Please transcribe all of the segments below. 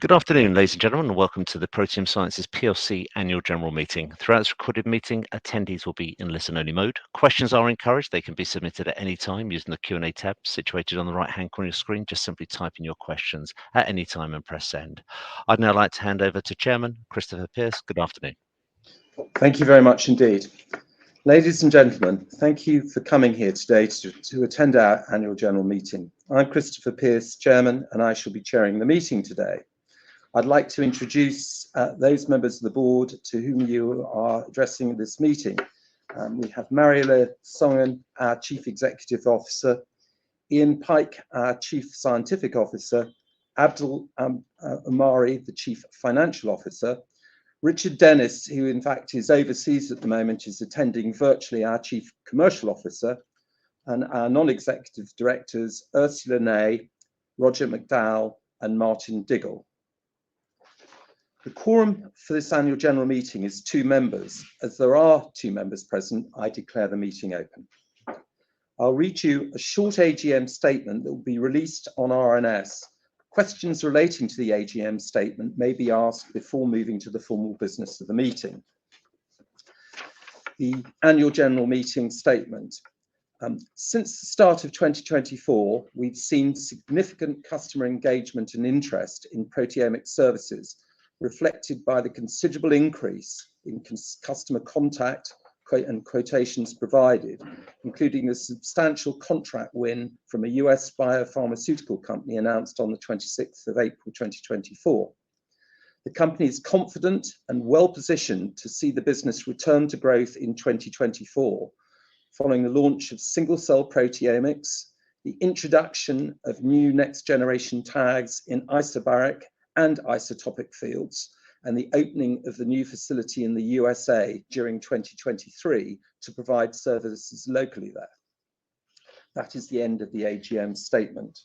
Good afternoon, ladies and gentlemen, and welcome to the Proteome Sciences PLC Annual General Meeting. Throughout this recorded meeting, attendees will be in listen-only mode. Questions are encouraged. They can be submitted at any time using the Q&A tab situated on the right-hand corner of your screen. Just simply type in your questions at any time and press send. I'd now like to hand over to Chairman Christopher Pearce. Good afternoon. Thank you very much indeed. Ladies and gentlemen, thank you for coming here today to attend our Annual General Meeting. I'm Christopher Pearce, Chairman, and I shall be chairing the meeting today. I'd like to introduce those members of the board to whom you are addressing this meeting. We have Mariela Songen, our Chief Executive Officer, Ian Pike, our Chief Scientific Officer, Abdul Amari, the Chief Financial Officer, Richard Dennis, who in fact is overseas at the moment, is attending virtually, our Chief Commercial Officer, and our non-executive directors, Ursula Ney, Roger McDowell, and Martin Diggle. The quorum for this annual general meeting is 2 members. As there are 2 members present, I declare the meeting open. I'll read you a short AGM statement that will be released on RNS. Questions relating to the AGM statement may be asked before moving to the formal business of the meeting. The annual general meeting statement. Since the start of 2024, we've seen significant customer engagement and interest in proteomic services, reflected by the considerable increase in customer contact and quotations provided, including a substantial contract win from a US biopharmaceutical company announced on the 26th of April 2024. The company is confident and well positioned to see the business return to growth in 2024, following the launch of single-cell proteomics, the introduction of new next-generation tags in isobaric and isotopic fields, and the opening of the new facility in the USA during 2023 to provide services locally there. That is the end of the AGM statement.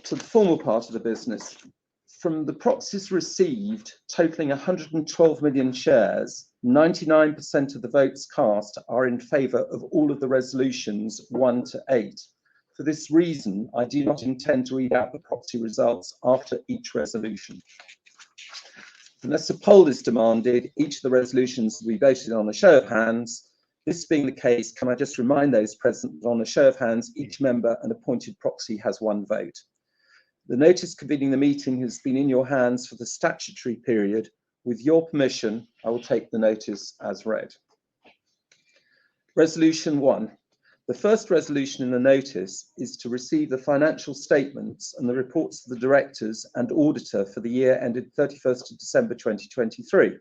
To the formal part of the business. From the proxies received, totaling 112 million shares, 99% of the votes cast are in favour of all of the resolutions 1 to 8. For this reason, I do not intend to read out the proxy results after each resolution. Unless a poll is demanded, each of the resolutions will be voted on a show of hands. This being the case, can I just remind those present that on a show of hands, each member and appointed proxy has 1 vote. The notice convening the meeting has been in your hands for the statutory period. With your permission, I will take the notice as read. Resolution 1. The first resolution in the notice is to receive the financial statements and the reports of the directors and auditor for the year ended 31st of December 2023.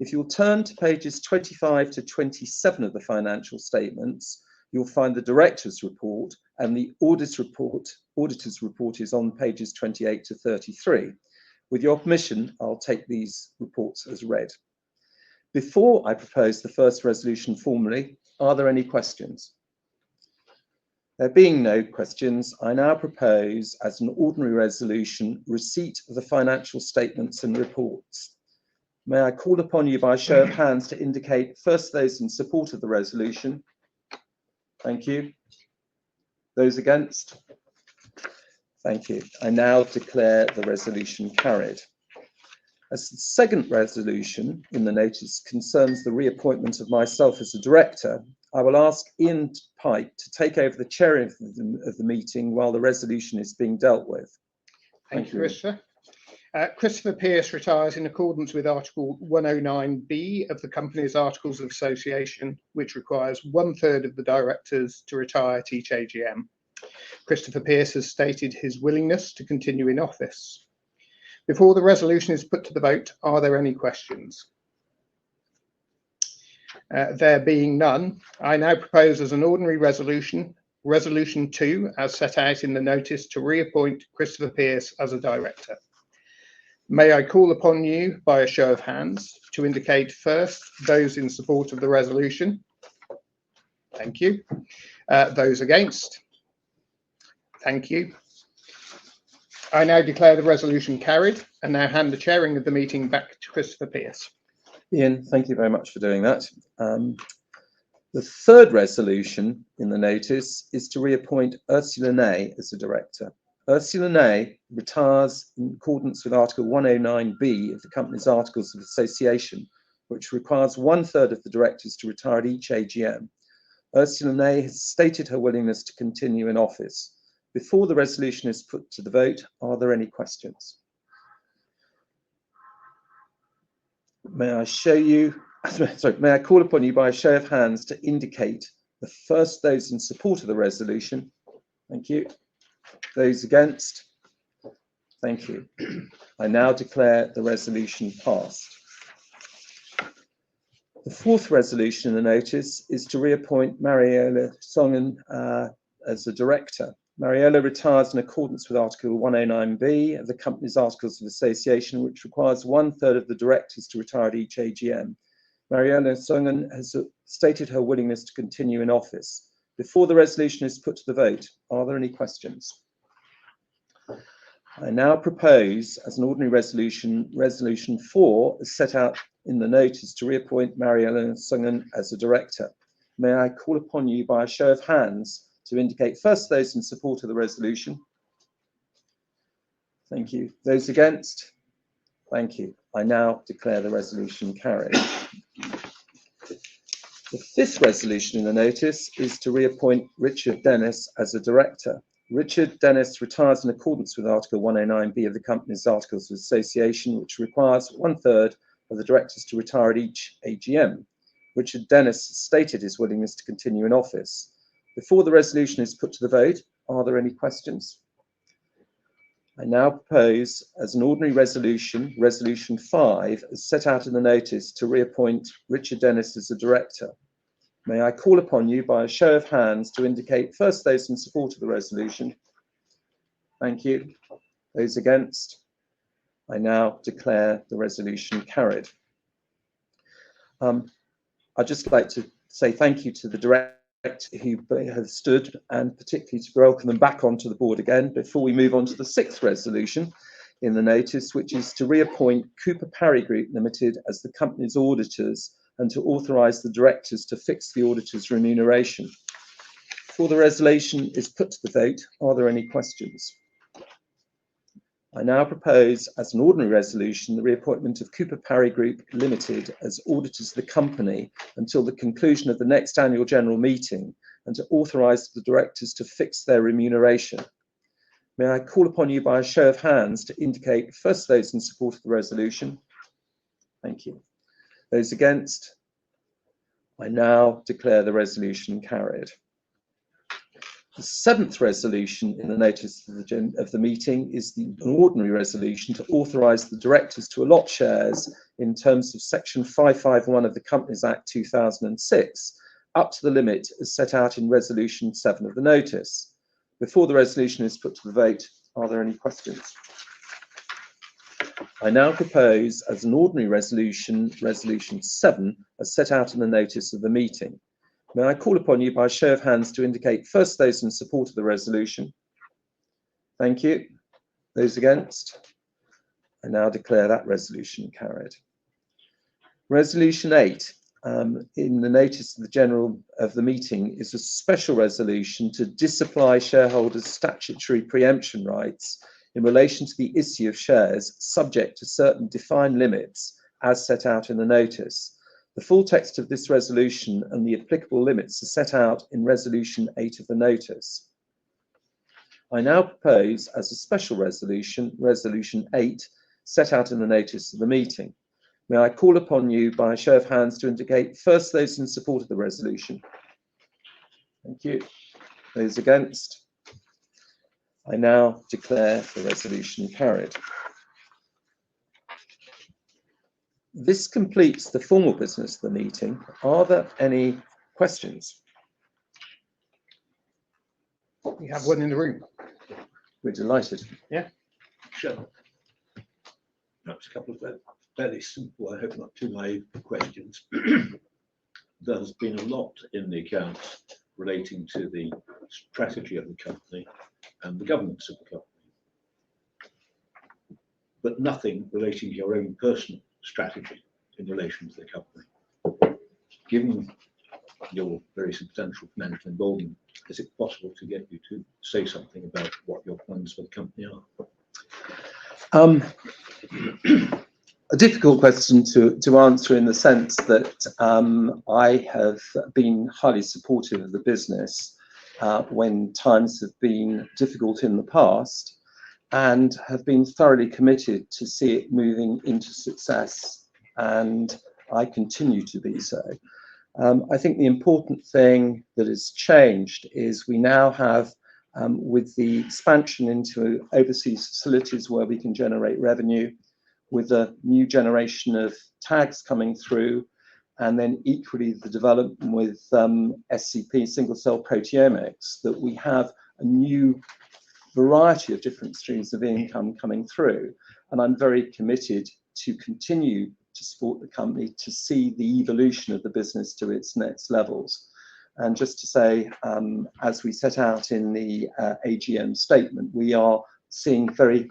If you'll turn to pages 25 to 27 of the financial statements, you'll find the director's report, and the auditor's report is on pages 28 to 33. With your permission, I'll take these reports as read. Before I propose the first resolution formally, are there any questions? There being no questions, I now propose as an ordinary resolution receipt of the financial statements and reports. May I call upon you by a show of hands to indicate first those in support of the resolution? Thank you. Those against? Thank you. I now declare the resolution carried. As the second resolution in the notice concerns the reappointment of myself as a director, I will ask Ian Pike to take over the chair of the meeting while the resolution is being dealt with. Thank you, Christopher. Christopher Pearce retires in accordance with Article 109B of the Company's Articles of Association, which requires 1/3 of the directors to retire at each AGM. Christopher Pearce has stated his willingness to continue in office. Before the resolution is put to the vote, are there any questions? There being none, I now propose as an ordinary resolution, Resolution 2, as set out in the notice, to reappoint Christopher Pearce as a director. May I call upon you by a show of hands to indicate first those in support of the resolution? Thank you. Those against? Thank you. I now declare the resolution carried and now hand the chairing of the meeting back to Christopher Pearce. Ian, thank you very much for doing that. The third resolution in the notice is to reappoint Ursula Ney as a director. Ursula Ney retires in accordance with Article 109B of the company's Articles of Association, which requires 1/3 of the directors to retire at each AGM. Ursula Ney has stated her willingness to continue in office. Before the resolution is put to the vote, are there any questions? May I call upon you by a show of hands to indicate those in support of the resolution? Thank you. Those against? Thank you. I now declare the resolution passed. The fourth resolution in the notice is to reappoint Mariola Songen as a director. Mariola retires in accordance with Article 109B of the company's Articles of Association, which requires 1/3 of the directors to retire at each AGM. Mariola Songen has stated her willingness to continue in office. Before the resolution is put to the vote, are there any questions? I now propose as an ordinary resolution, Resolution 4, as set out in the notice, to reappoint Mariola Songen as a director. May I call upon you by a show of hands to indicate first those in support of the resolution? Thank you. Those against? Thank you. I now declare the resolution carried. The fifth resolution in the notice is to reappoint Richard Dennis as a director. Richard Dennis retires in accordance with Article 109B of the company's Articles of Association, which requires 1/3 of the directors to retire at each AGM. Richard Dennis stated his willingness to continue in office. Before the resolution is put to the vote, are there any questions? I now propose as an ordinary resolution, Resolution 5, as set out in the notice, to reappoint Richard Dennis as a director. May I call upon you by a show of hands to indicate first those in support of the resolution? Thank you. Those against? I now declare the resolution carried. I'd just like to say thank you to the director who have stood, and particularly to welcome them back onto the board again before we move on to the sixth resolution in the notice, which is to reappoint Cooper Parry Group Limited as the company's auditors and to authorise the directors to fix the auditor's remuneration. Before the resolution is put to the vote, are there any questions? I now propose as an ordinary resolution the reappointment of Cooper Parry Group Limited as auditors of the company until the conclusion of the next annual general meeting, and to authorise the directors to fix their remuneration. May I call upon you by a show of hands to indicate first those in support of the resolution? Thank you. Those against? I now declare the resolution carried. The seventh resolution in the notice of the meeting is an ordinary resolution to authorise the directors to allot shares in terms of Section 551 of the Companies Act 2006, up to the limit as set out in Resolution 7 of the notice. Before the resolution is put to the vote, are there any questions? I now propose as an ordinary resolution, Resolution 7, as set out in the notice of the meeting. May I call upon you by a show of hands to indicate first those in support of the resolution? Thank you. Those against? I now declare that resolution carried. Resolution 8 in the notice of the meeting is a special resolution to disapply shareholders' statutory preemption rights in relation to the issue of shares subject to certain defined limits as set out in the notice. The full text of this resolution and the applicable limits are set out in Resolution 8 of the notice. I now propose as a special resolution, Resolution 8, set out in the notice of the meeting. May I call upon you by a show of hands to indicate first those in support of the resolution? Thank you. Those against? I now declare the resolution carried. This completes the formal business of the meeting. Are there any questions? We have one in the room. We're delighted. Yeah. Sure. Perhaps a couple of fairly simple, I hope not too naive questions. There has been a lot in the accounts relating to the strategy of the company and the governance of the company, but nothing relating to your own personal strategy in relation to the company. Given your very substantial financial involvement is it possible to get you to say something about what your plans for the company are? A difficult question to answer in the sense that I have been highly supportive of the business when times have been difficult in the past, and have been thoroughly committed to see it moving into success, and I continue to be so. I think the important thing that has changed is we now have, with the expansion into overseas facilities where we can generate revenue, with a new generation of tags coming through, and then equally the development with SCP, single cell proteomics, that we have a new variety of different streams of income coming through. And I'm very committed to continue to support the company to see the evolution of the business to its next levels. And just to say, as we set out in the AGM statement, we are seeing very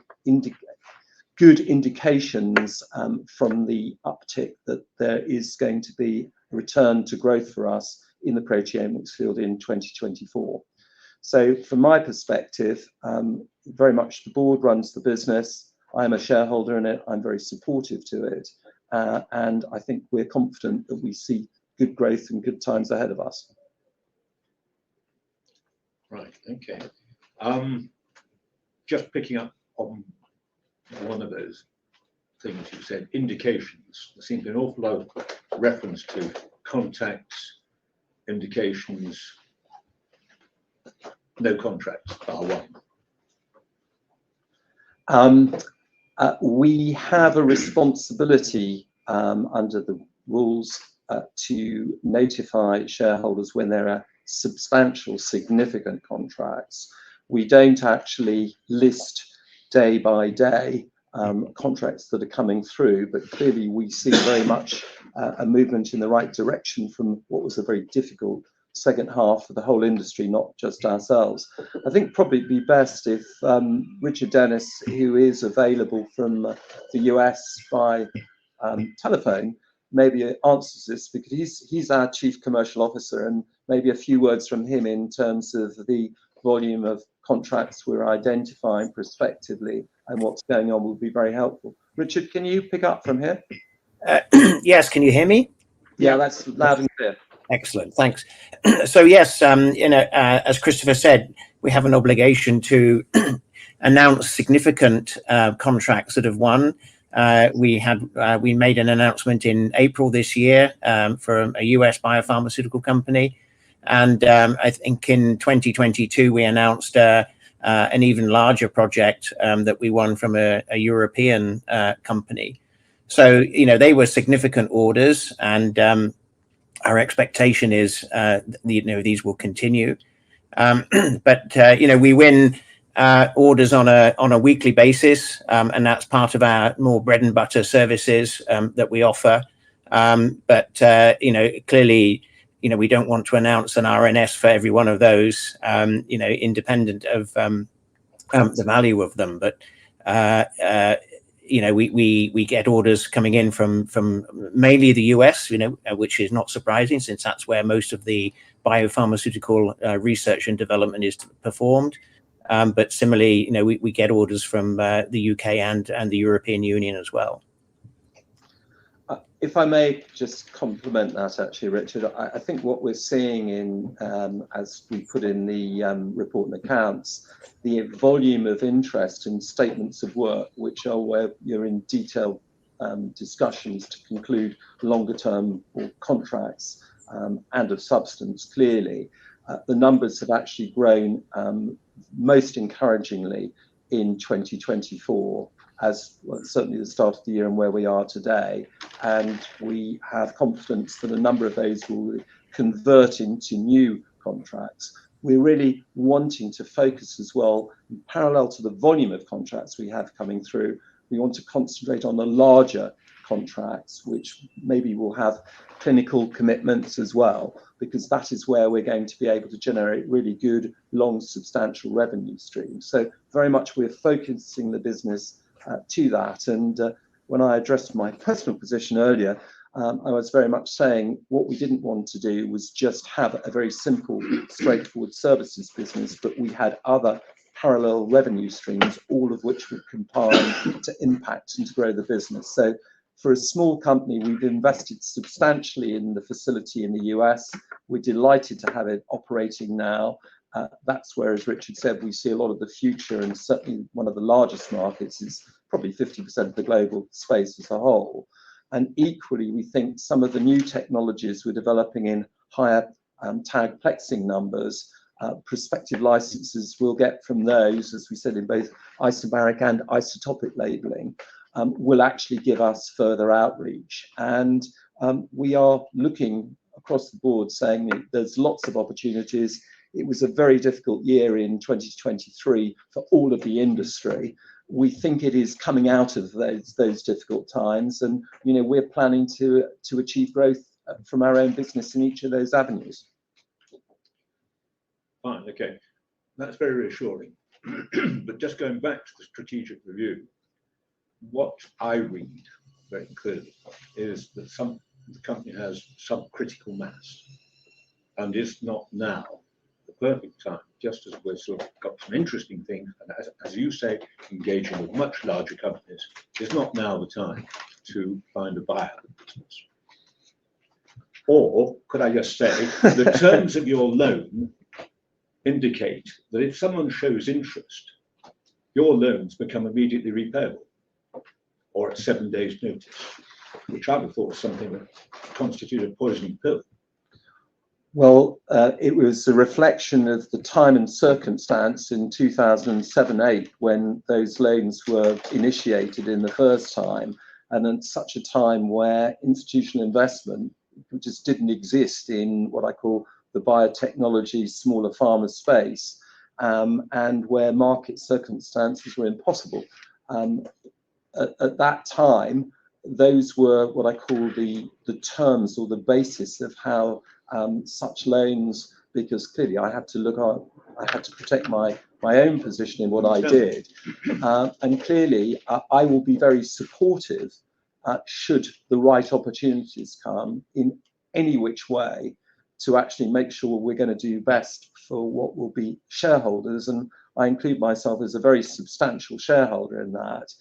good indications from the uptick that there is going to be a return to growth for us in the proteomics field in 2024. So from my perspective, very much the board runs the business. I'm a shareholder in it. I'm very supportive to it. And I think we're confident that we see good growth and good times ahead of us. Right, okay. Just picking up on one of those things you said, indications. There seems to be an awful lot of reference to contacts, indications, no contracts, bar one. We have a responsibility under the rules to notify shareholders when there are substantial, significant contracts. We don't actually list day by day contracts that are coming through, but clearly we see very much a movement in the right direction from what was a very difficult second half for the whole industry, not just ourselves. I think probably it'd be best if Richard Dennis, who is available from the US by telephone, maybe answers this, because he's our Chief Commercial Officer, and maybe a few words from him in terms of the volume of contracts we're identifying prospectively and what's going on will be very helpful. Richard, can you pick up from here? Yes, can you hear me? Yeah, that's loud and clear. Excellent, thanks. So yes, as Christopher said, we have an obligation to announce significant contracts that have won. We made an announcement in April this year for a US biopharmaceutical company, and I think in 2022 we announced an even larger project that we won from a European company. So they were significant orders, and our expectation is these will continue. But we win orders on a weekly basis, and that's part of our more bread and butter services that we offer. But clearly, we don't want to announce an RNS for every one of those, independent of the value of them. But we get orders coming in from mainly the US, which is not surprising since that's where most of the biopharmaceutical research and development is performed. But similarly, we get orders from the UK and the European Union as well. If I may just compliment that, actually, Richard, I think what we're seeing in, as we put in the report and accounts, the volume of interest in statements of work, which are where you're in detailed discussions to conclude longer term or contracts and of substance, clearly. The numbers have actually grown most encouragingly in 2024, as well, certainly the start of the year and where we are today. And we have confidence that a number of those will convert into new contracts. We're really wanting to focus as well, in parallel to the volume of contracts we have coming through. We want to concentrate on the larger contracts, which maybe will have clinical commitments as well, because that is where we're going to be able to generate really good, long, substantial revenue streams. So very much we're focusing the business to that. And when I addressed my personal position earlier, I was very much saying what we didn't want to do was just have a very simple, straightforward services business, but we had other parallel revenue streams, all of which would combine to impact and to grow the business. So for a small company, we've invested substantially in the facility in the US. We're delighted to have it operating now. That's where, as Richard said, we see a lot of the future, and certainly one of the largest markets is probably 50% of the global space as a whole. And equally, we think some of the new technologies we're developing in higher tag plexing numbers, prospective licenses we'll get from those, as we said, in both isobaric and isotopic labeling, will actually give us further outreach. And we are looking across the board saying that there's lots of opportunities. It was a very difficult year in 2023 for all of the industry. We think it is coming out of those difficult times, and we're planning to achieve growth from our own business in each of those avenues. Fine, okay, that's very reassuring. But just going back to the strategic review, what I read very clearly is that the company has subcritical mass, and is not now the perfect time, just as we've sort of got some interesting things, and as you say, engaging with much larger companies, is not now the time to find a buyer for the business. Or could I just say, the terms of your loan indicate that if someone shows interest, your loans become immediately repayable, or at 7 days' notice, which I would have thought was something that constituted a poison pill. Well, it was a reflection of the time and circumstance in 2007-8 when those loans were initiated in the first time, and at such a time where institutional investment just didn't exist in what I call the biotechnology, smaller pharma space, and where market circumstances were impossible. At that time, those were what I call the terms or the basis of how such loans, because clearly I had to protect my own position in what I did, and clearly I will be very supportive should the right opportunities come in any which way to actually make sure we're going to do best for what will be shareholders, and I include myself as a very substantial shareholder in that.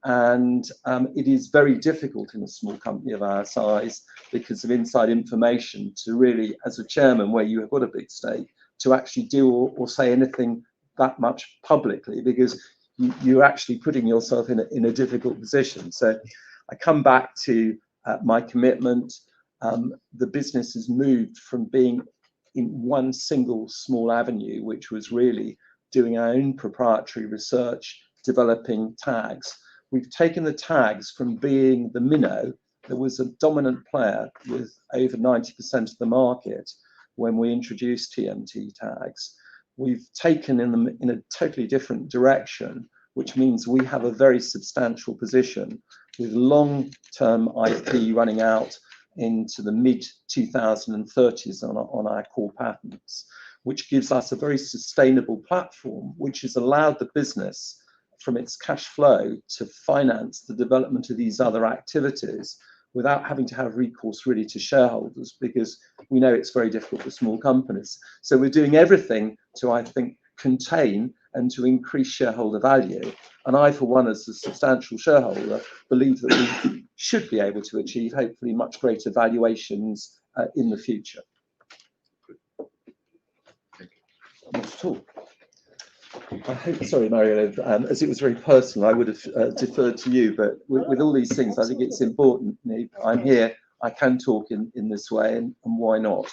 And it is very difficult in a small company of our size, because of inside information, to really, as a chairman, where you have got a big stake, to actually do or say anything that much publicly, because you're actually putting yourself in a difficult position. So I come back to my commitment. The business has moved from being in one single small avenue, which was really doing our own proprietary research, developing tags. We've taken the tags from being the minnow that was a dominant player with over 90% of the market when we introduced TMT tags. We've taken them in a totally different direction, which means we have a very substantial position with long-term IP running out into the mid-2030s on our core patents, which gives us a very sustainable platform, which has allowed the business from its cash flow to finance the development of these other activities without having to have recourse really to shareholders, because we know it's very difficult for small companies. So we're doing everything to, I think, contain and to increase shareholder value. And I, for one, as a substantial shareholder, believe that we should be able to achieve hopefully much greater valuations in the future. Not at all. I hope, sorry, Mario, as it was very personal, I would have deferred to you, but with all these things, I think it's important. I'm here, I can talk in this way, and why not?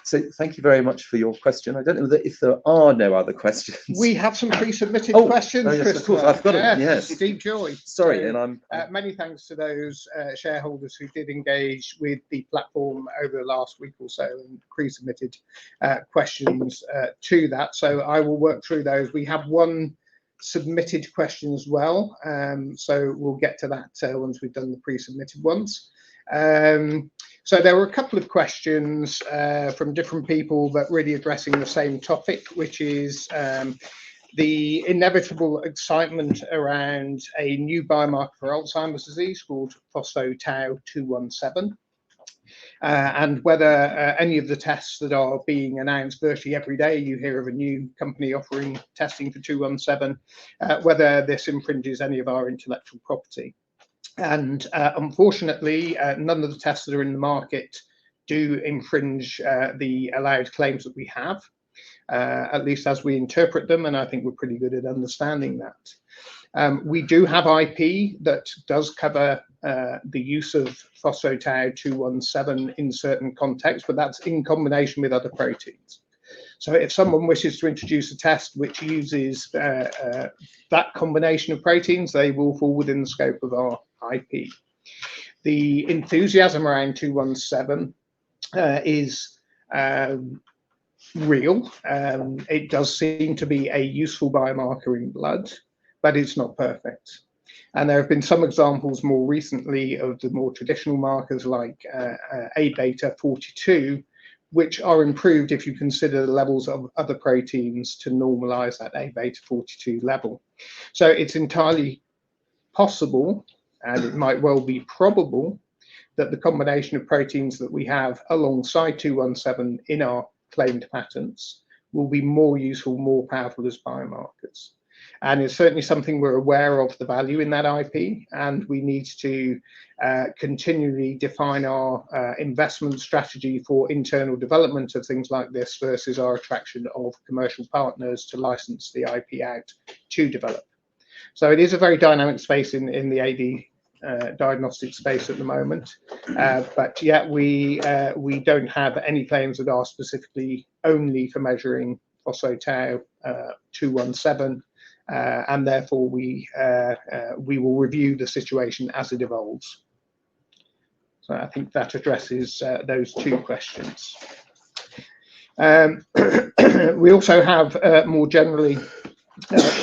So thank you very much for your question. I don't know if there are no other questions. We have some pre-submitted questions. Oh, yes, of course, I've got them. Yes, Deep joy. Sorry, so, and I'm many thanks to those shareholders who did engage with the platform over the last week or so and pre-submitted questions to that. So I will work through those. We have one submitted question as well, so we'll get to that once we've done the pre-submitted ones. So there were a couple of questions from different people, but really addressing the same topic, which is the inevitable excitement around a new biomarker for Alzheimer's disease called phospho-tau 217. And whether any of the tests that are being announced virtually every day, you hear of a new company offering testing for 217, whether this infringes any of our intellectual property. And unfortunately, none of the tests that are in the market do infringe the allowed claims that we have, at least as we interpret them, and I think we're pretty good at understanding that. We do have IP that does cover the use of phospho-tau 217 in certain contexts, but that's in combination with other proteins. So if someone wishes to introduce a test which uses that combination of proteins, they will fall within the scope of our IP. The enthusiasm around 217 is real. It does seem to be a useful biomarker in blood, but it's not perfect. And there have been some examples more recently of the more traditional markers like A-beta 42, which are improved if you consider the levels of other proteins to normalize that A-beta 42 level. So it's entirely possible, and it might well be probable, that the combination of proteins that we have alongside 217 in our claimed patents will be more useful, more powerful as biomarkers. And it's certainly something we're aware of the value in that IP, and we need to continually define our investment strategy for internal development of things like this versus our attraction of commercial partners to license the IP out to develop. So it is a very dynamic space in the AD diagnostic space at the moment, but yet we don't have any claims that are specifically only for measuring phospho-tau 217. And therefore we will review the situation as it evolves. So I think that addresses those two questions. We also have more generally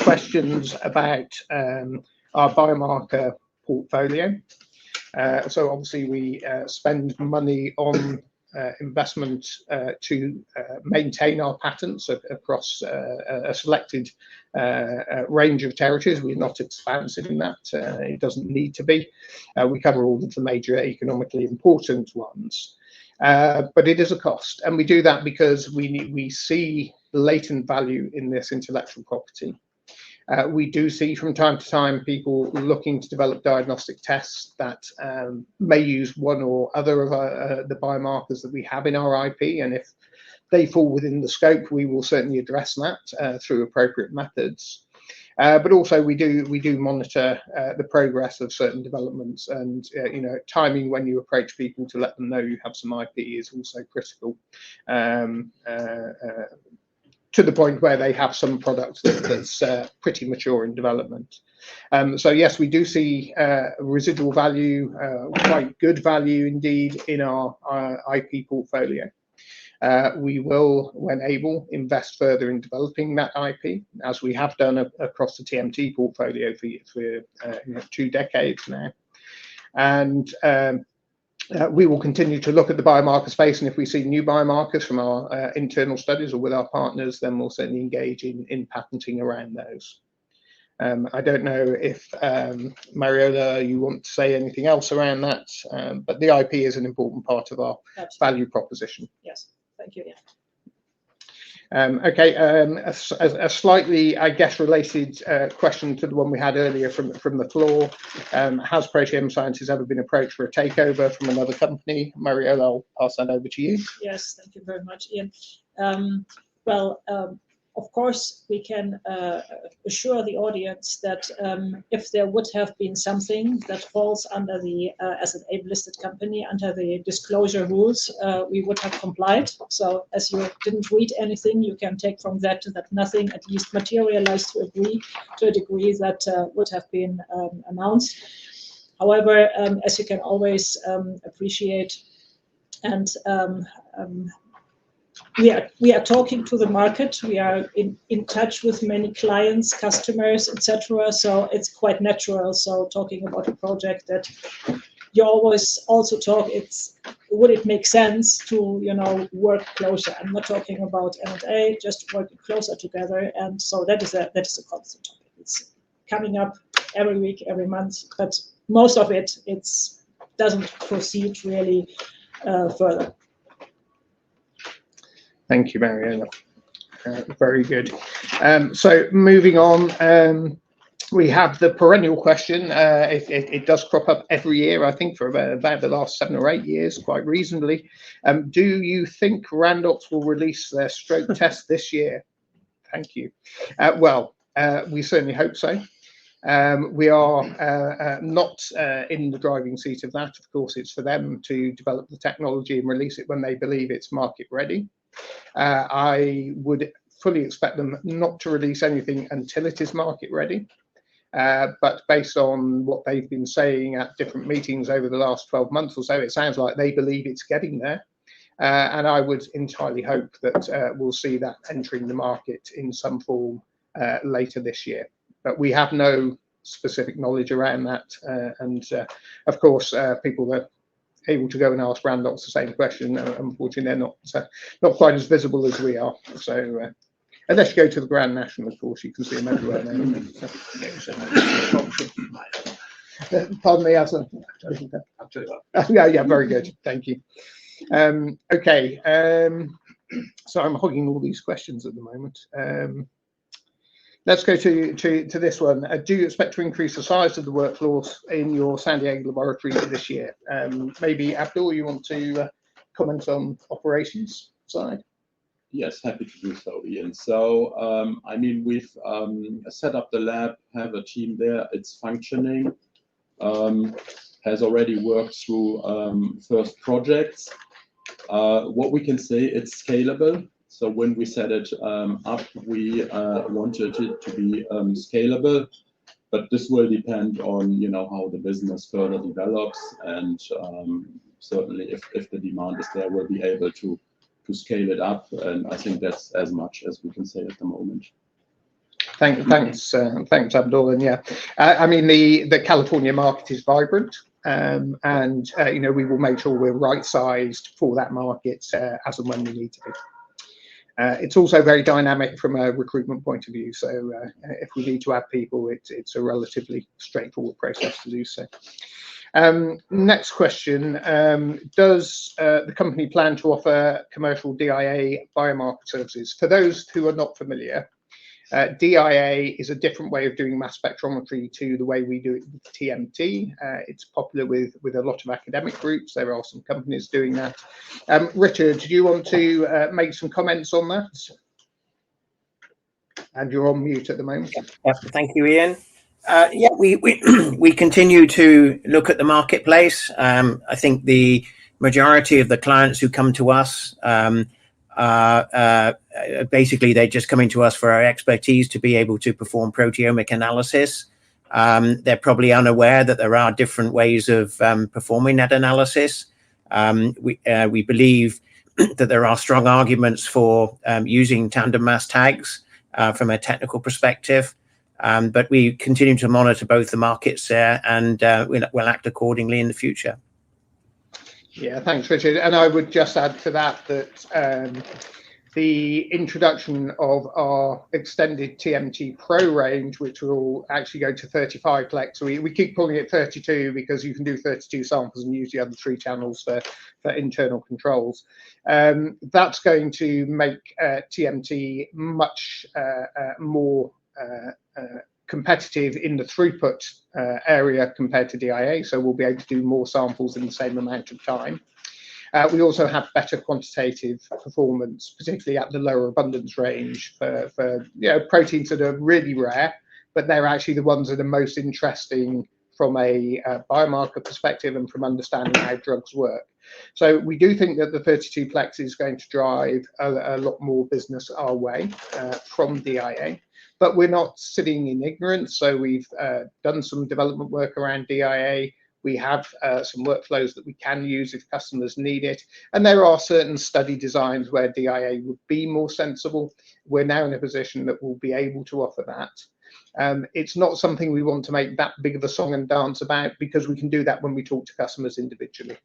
questions about our biomarker portfolio. So obviously we spend money on investment to maintain our patents across a selected range of territories. We're not expansive in that. It doesn't need to be. We cover all of the major economically important ones. But it is a cost. And we do that because we see latent value in this intellectual property. We do see from time to time people looking to develop diagnostic tests that may use one or other of the biomarkers that we have in our IP, and if they fall within the scope, we will certainly address that through appropriate methods. But also we do monitor the progress of certain developments, and timing when you approach people to let them know you have some IP is also critical. To the point where they have some product that's pretty mature in development. So yes, we do see residual value, quite good value indeed, in our IP portfolio. We will, when able, invest further in developing that IP, as we have done across the TMT portfolio for 2 decades now. And we will continue to look at the biomarker space, and if we see new biomarkers from our internal studies or with our partners, then we'll certainly engage in patenting around those. I don't know if Mariola, you want to say anything else around that, but the IP is an important part of our value proposition. Yes, thank you. Yeah. Okay, a slightly, I guess, related question to the one we had earlier from the floor. Has Proteome Sciences ever been approached for a takeover from another company? Mariola, I'll pass that over to you. Yes, thank you very much, Ian. Well, of course, we can assure the audience that if there would have been something that falls under the, as an AIM-listed company, under the disclosure rules, we would have complied. So as you didn't read anything, you can take from that that nothing at least materialized to a degree that would have been announced. However, as you can always appreciate, and we are talking to the market. We are in touch with many clients, customers, etc. So it's quite natural. So talking about a project that you always also talk, it's would it make sense to, work closer? I'm not talking about M&A, just working closer together. And so that is a constant topic. It's coming up every week, every month, but most of it doesn't proceed really further. Thank you, Mariana. Very good. So moving on, we have the perennial question. It does crop up every year, I think, for about the last 7 or 8 years, quite reasonably. Do you think Randox will release their stroke test this year? Thank you. Well, we certainly hope so. We are not in the driving seat of that. Of course, it's for them to develop the technology and release it when they believe it's market ready. I would fully expect them not to release anything until it is market ready. But based on what they've been saying at different meetings over the last 12 months or so, it sounds like they believe it's getting there. And I would entirely hope that we'll see that entering the market in some form later this year. But we have no specific knowledge around that. And of course, people are able to go and ask Randox the same question. Unfortunately, they're not quite as visible as we are. So unless you go to the Grand National, of course, you can see them everywhere now. Pardon me, Asa. Yeah, very good. Thank you. Okay, so I'm hogging all these questions at the moment. Let's go to this one. Do you expect to increase the size of the workforce in your San Diego laboratory this year? Maybe Abdul, you want to comment on operations side? Yes, happy to do so, Ian. So, I mean, we've set up the lab, have a team there, it's functioning, has already worked through first projects. What we can say, it's scalable. So when we set it up, we wanted it to be scalable, but this will depend on, how the business further develops, and certainly if the demand is there, we'll be able to scale it up, and I think that's as much as we can say at the moment. Thanks, Abdul. And yeah, I mean the California market is vibrant, and we will make sure we're right sized for that market as and when we need to be. It's also very dynamic from a recruitment point of view. So if we need to add people, it's a relatively straightforward process to do so. Next question, does the company plan to offer commercial DIA biomarker services? For those who are not familiar, DIA is a different way of doing mass spectrometry to the way we do it with TMT. It's popular with a lot of academic groups. There are some companies doing that. Richard, do you want to make some comments on that? And you're on mute at the moment. Yep, thank you, Ian. Yeah, we continue to look at the marketplace. I think the majority of the clients who come to us, basically they're just coming to us for our expertise to be able to perform proteomic analysis. They're probably unaware that there are different ways of performing that analysis. We believe that there are strong arguments for using tandem mass tags from a technical perspective. But we continue to monitor both the markets there, and we'll act accordingly in the future. Yeah, thanks, Richard. And I would just add to that the introduction of our extended TMT Pro range, which will actually go to 35 plex. We keep calling it 32 because you can do 32 samples and use the other 3 channels for internal controls. That's going to make TMT much more competitive in the throughput area compared to DIA, so we'll be able to do more samples in the same amount of time. We also have better quantitative performance, particularly at the lower abundance range for proteins that are really rare, but they're actually the ones that are most interesting from a biomarker perspective and from understanding how drugs work. So we do think that the 32 plex is going to drive a lot more business our way from DIA. But we're not sitting in ignorance. So we've done some development work around DIA. We have some workflows that we can use if customers need it. And there are certain study designs where DIA would be more sensible. We're now in a position that we'll be able to offer that. It's not something we want to make that big of a song and dance about, because we can do that when we talk to customers individually.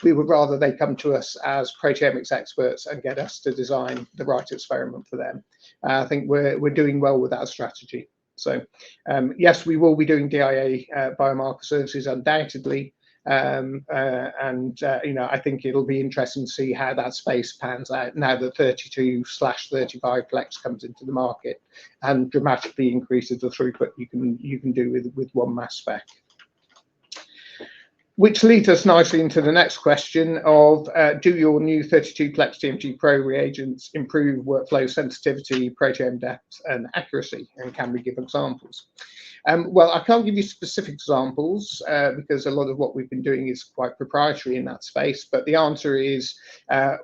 We would rather they come to us as proteomics experts and get us to design the right experiment for them. I think we're doing well with that strategy. So yes, we will be doing DIA biomarker services undoubtedly, and you know, I think it'll be interesting to see how that space pans out now that 32/35 plex comes into the market and dramatically increases the throughput you can do with one mass spec. Which leads us nicely into the next question of, do your new 32-plex TMG Pro reagents improve workflow sensitivity, proteome depth, and accuracy? And can we give examples? Well, I can't give you specific examples because a lot of what we've been doing is quite proprietary in that space. But the answer is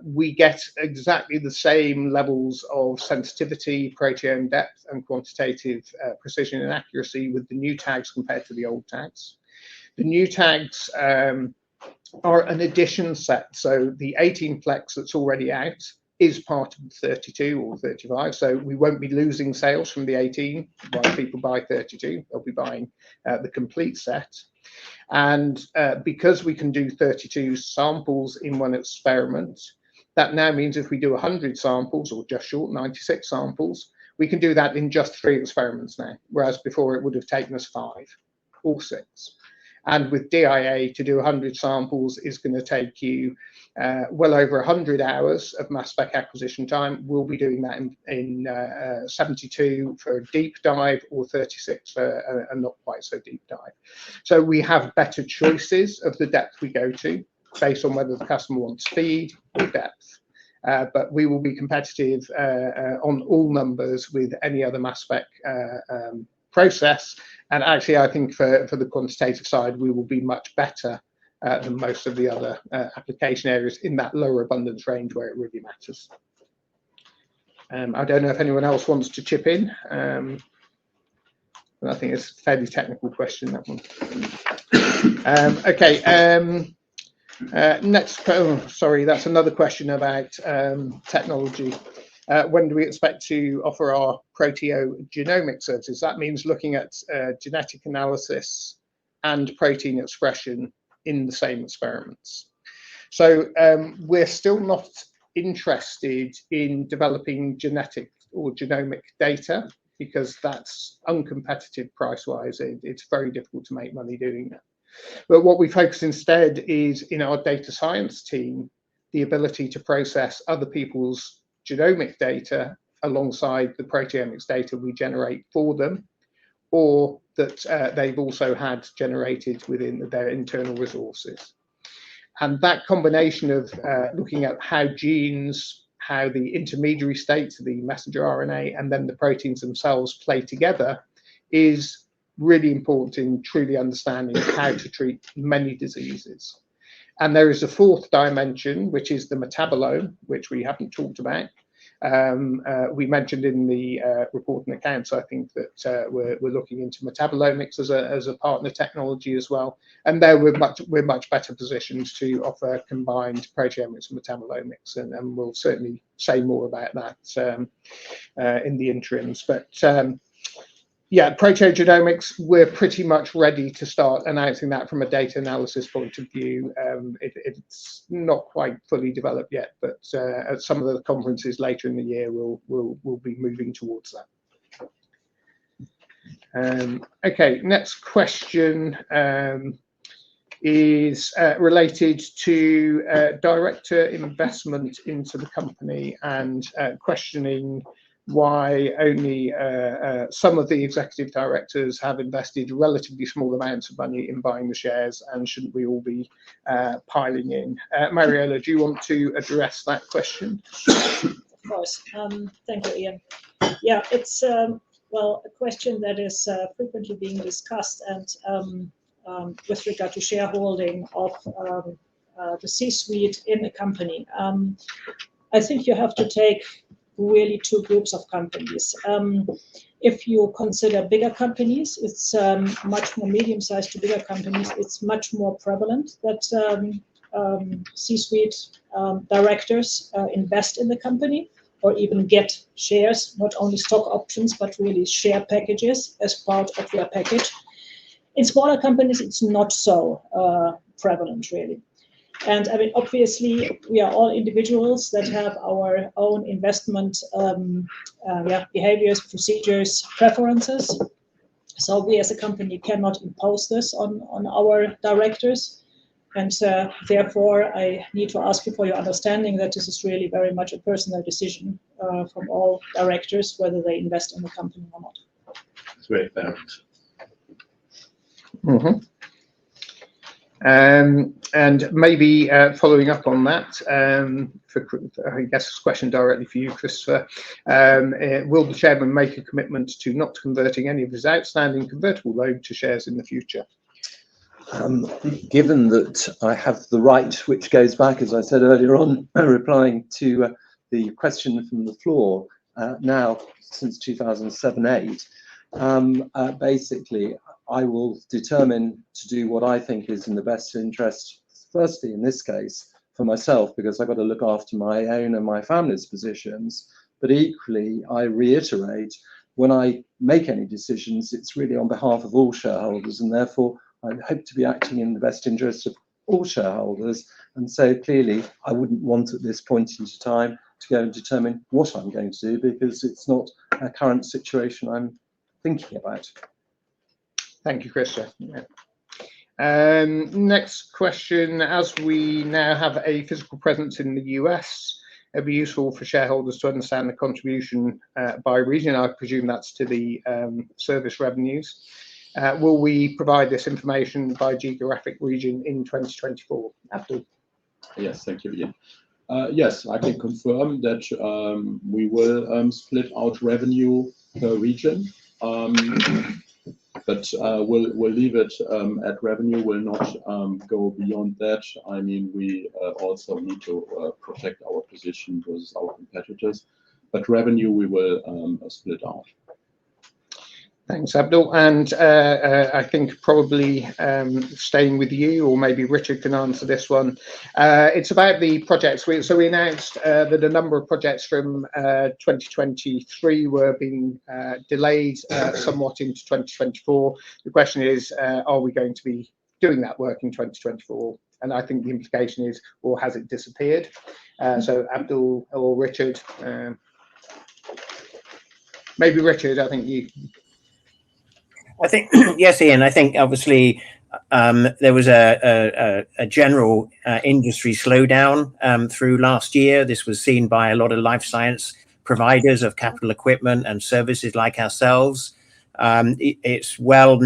we get exactly the same levels of sensitivity, proteome depth, and quantitative precision and accuracy with the new tags compared to the old tags. The new tags are an addition set. So the 18-plex that's already out is part of the 32 or 35. So we won't be losing sales from the 18 while people buy 32. They'll be buying the complete set. And because we can do 32 samples in one experiment, that now means if we do 100 samples or just short 96 samples, we can do that in just 3 experiments now, whereas before it would have taken us 5 or 6. And with DIA, to do 100 samples is going to take you well over 100 hours of mass spec acquisition time. We'll be doing that in 72 for a deep dive or 36 for a not quite so deep dive. So we have better choices of the depth we go to based on whether the customer wants speed or depth. But we will be competitive on all numbers with any other mass spec process. And actually, I think for the quantitative side, we will be much better than most of the other application areas in that lower abundance range where it really matters. I don't know if anyone else wants to chip in. I think it's a fairly technical question, that one. Okay. Next, sorry, that's another question about technology. When do we expect to offer our proteogenomic services? That means looking at genetic analysis and protein expression in the same experiments. So we're still not interested in developing genetic or genomic data because that's uncompetitive price-wise. It's very difficult to make money doing that. But what we focus instead is in our data science team, the ability to process other people's genomic data alongside the proteomics data we generate for them, or that they've also had generated within their internal resources. And that combination of looking at how genes, how the intermediary states of the messenger RNA, and then the proteins themselves play together is really important in truly understanding how to treat many diseases. And there is a fourth dimension, which is the metabolome, which we haven't talked about. We mentioned in the report and accounts, I think that we're looking into metabolomics as a partner technology as well. And there we're much better positioned to offer combined proteomics and metabolomics, and we'll certainly say more about that in the interims. But yeah, proteogenomics, we're pretty much ready to start announcing that from a data analysis point of view. It's not quite fully developed yet, but at some of the conferences later in the year, we'll be moving towards that. Okay, next question is related to director investment into the company and questioning why only some of the executive directors have invested relatively small amounts of money in buying the shares, and shouldn't we all be piling in? Mariola, do you want to address that question? Of course. Thank you, Ian. Yeah, it's well, a question that is frequently being discussed, and with regard to shareholding of the C-suite in a company. I think you have to take really 2 groups of companies. If you consider bigger companies, it's much more medium-sized to bigger companies. It's much more prevalent that C-suite directors invest in the company. or even get shares, not only stock options, but really share packages as part of their package. In smaller companies, it's not so prevalent, really. And I mean, obviously, we are all individuals that have our own investment behaviors, procedures, preferences. So we as a company cannot impose this on our directors. And therefore, I need to ask you for your understanding that this is really very much a personal decision from all directors, whether they invest in the company or not. It's very fair. Mm-hmm. And maybe following up on that, I guess this question directly for you, Christopher, will the chairman make a commitment to not converting any of his outstanding convertible loan to shares in the future? Given that I have the right, which goes back, as I said earlier on, replying to the question from the floor, now since 2007-8, basically, I will determine to do what I think is in the best interest, firstly, in this case, for myself, because I've got to look after my own and my family's positions. But equally, I reiterate, when I make any decisions, it's really on behalf of all shareholders, and therefore I hope to be acting in the best interest of all shareholders. And so clearly, I wouldn't want at this point in time to go and determine what I'm going to do, because it's not a current situation I'm thinking about. Thank you, Christopher. Yeah. Next question, as we now have a physical presence in the US, it'd be useful for shareholders to understand the contribution by region. I presume that's to the service revenues. Will we provide this information by geographic region in 2024? Abdul. Yes, thank you, Ian. Yes, I can confirm that we will split out revenue per region. But we'll leave it at revenue, will not go beyond that. I mean, we also need to protect our position versus our competitors, but revenue we will split out. Thanks, Abdul. And I think probably staying with you, or maybe Richard can answer this one. It's about the projects. So we announced that a number of projects from 2023 were being delayed somewhat into 2024. The question is, are we going to be doing that work in 2024? And I think the implication is, or has it disappeared? So Abdul or Richard, maybe Richard, I think you. I think, yes, Ian, I think obviously there was a general industry slowdown through last year. This was seen by a lot of life science providers of capital equipment and services like ourselves. It's well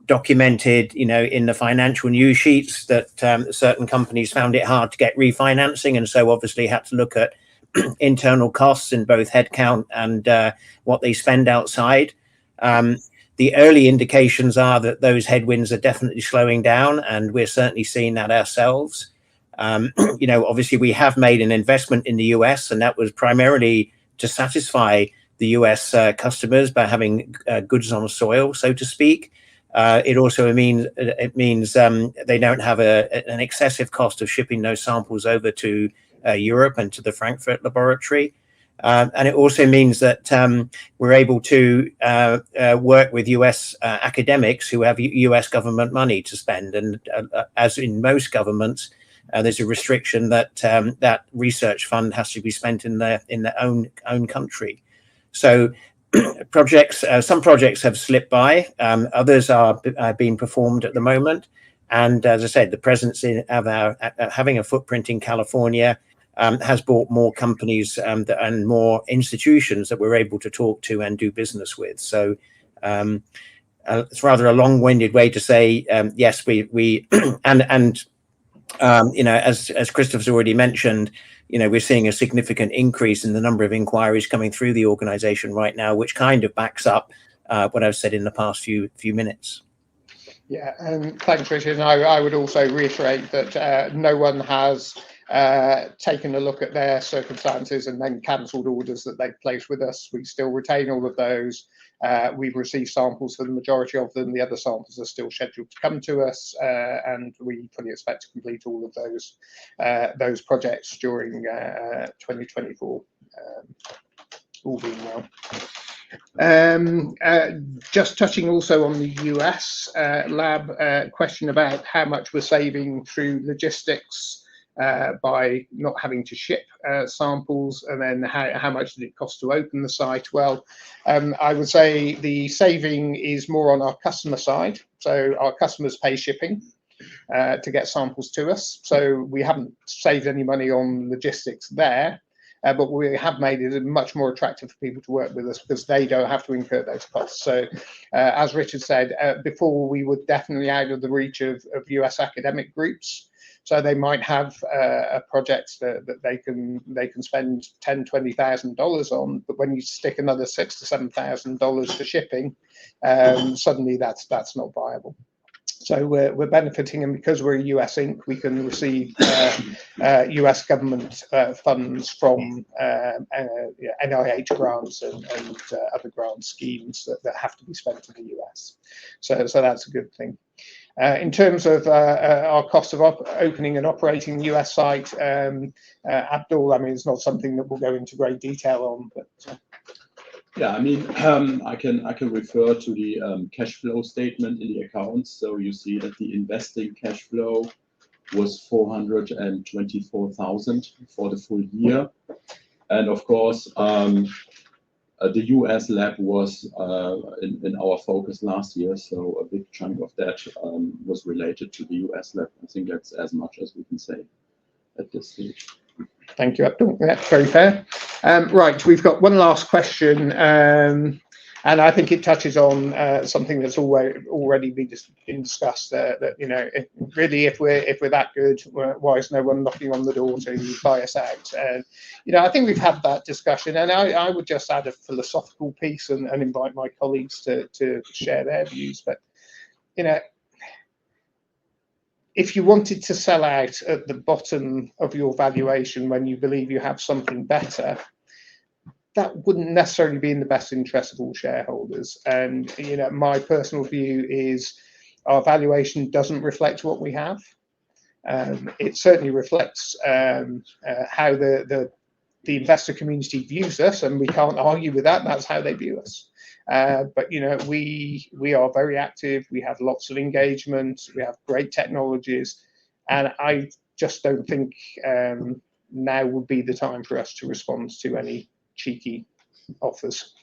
documented, in the financial news sheets that certain companies found it hard to get refinancing, and so obviously had to look at internal costs in both headcount and what they spend outside. The early indications are that those headwinds are definitely slowing down, and we're certainly seeing that ourselves. Obviously we have made an investment in the US, and that was primarily to satisfy the US customers by having goods on soil, so to speak. It also means they don't have an excessive cost of shipping those samples over to Europe and to the Frankfurt laboratory. And it also means that we're able to work with US academics who have US government money to spend. And as in most governments, there's a restriction that that research fund has to be spent in their own country. So some projects have slipped by, others are being performed at the moment. And as I said, the presence of having a footprint in California has brought more companies and more institutions that we're able to talk to and do business with. So it's rather a long-winded way to say yes, we as Christopher's already mentioned, we're seeing a significant increase in the number of inquiries coming through the organization right now, which kind of backs up what I've said in the past few minutes. Yeah, thanks, Richard. And I would also reiterate that no one has taken a look at their circumstances and then cancelled orders that they've placed with us. We still retain all of those. We've received samples for the majority of them. The other samples are still scheduled to come to us, and we fully expect to complete all of those projects during 2024. all being well. Just touching also on the US lab question about how much we're saving through logistics by not having to ship samples, and then how much did it cost to open the site? Well, I would say the saving is more on our customer side. So our customers pay shipping to get samples to us. So we haven't saved any money on logistics there. But we have made it much more attractive for people to work with us because they don't have to incur those costs. So, as Richard said, before we were definitely out of the reach of US academic groups. So they might have a project that they can spend $10,000–$20,000 on, but when you stick another $6,000 to $7,000 for shipping, suddenly that's not viable. So we're benefiting, and because we're a US Inc., we can receive US government funds from NIH grants and other grant schemes that have to be spent in the US. So that's a good thing. In terms of our cost of opening and operating the US site, Abdul, I mean, it's not something that we'll go into great detail on, but. Yeah, I mean, I can refer to the cash flow statement in the accounts. So you see that the investing cash flow was 424,000 for the full year, and of course, the US lab was in our focus last year. So a big chunk of that was related to the US lab. I think that's as much as we can say at this stage. Thank you, Abdul. That's very fair. Right, we've got one last question, and I think it touches on something that's already been discussed. That really, if we're that good, why is no one knocking on the door to buy us out? I think we've had that discussion, and I would just add a philosophical piece and invite my colleagues to share their views. But if you wanted to sell out at the bottom of your valuation when you believe you have something better, that wouldn't necessarily be in the best interest of all shareholders. And my personal view is our valuation doesn't reflect what we have. It certainly reflects how the investor community views us, and we can't argue with that. That's how they view us. But we are very active. We have lots of engagement. We have great technologies, and I just don't think now would be the time for us to respond to any cheeky offers.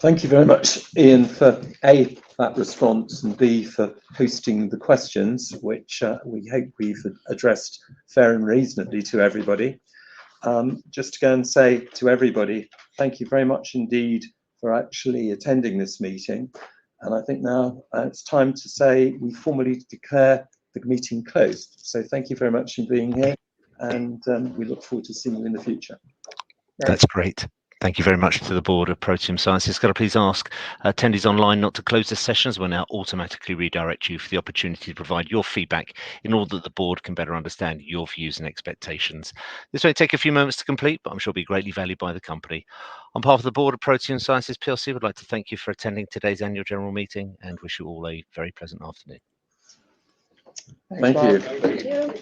Thank you very much, Ian, for A, that response, and B, for hosting the questions, which we hope we've addressed fair and reasonably to everybody. Just to go and say to everybody, thank you very much indeed for actually attending this meeting. And I think now it's time to say we formally declare the meeting closed. So thank you very much for being here, and we look forward to seeing you in the future. That's great. Thank you very much to the board of Proteome Sciences. Could I please ask attendees online not to close the sessions? We'll now automatically redirect you for the opportunity to provide your feedback in order that the board can better understand your views and expectations. This may take a few moments to complete, but I'm sure will be greatly valued by the company. On behalf of the board of Proteome Sciences PLC, we'd like to thank you for attending today's annual general meeting and wish you all a very pleasant afternoon. Thank you. Thank you.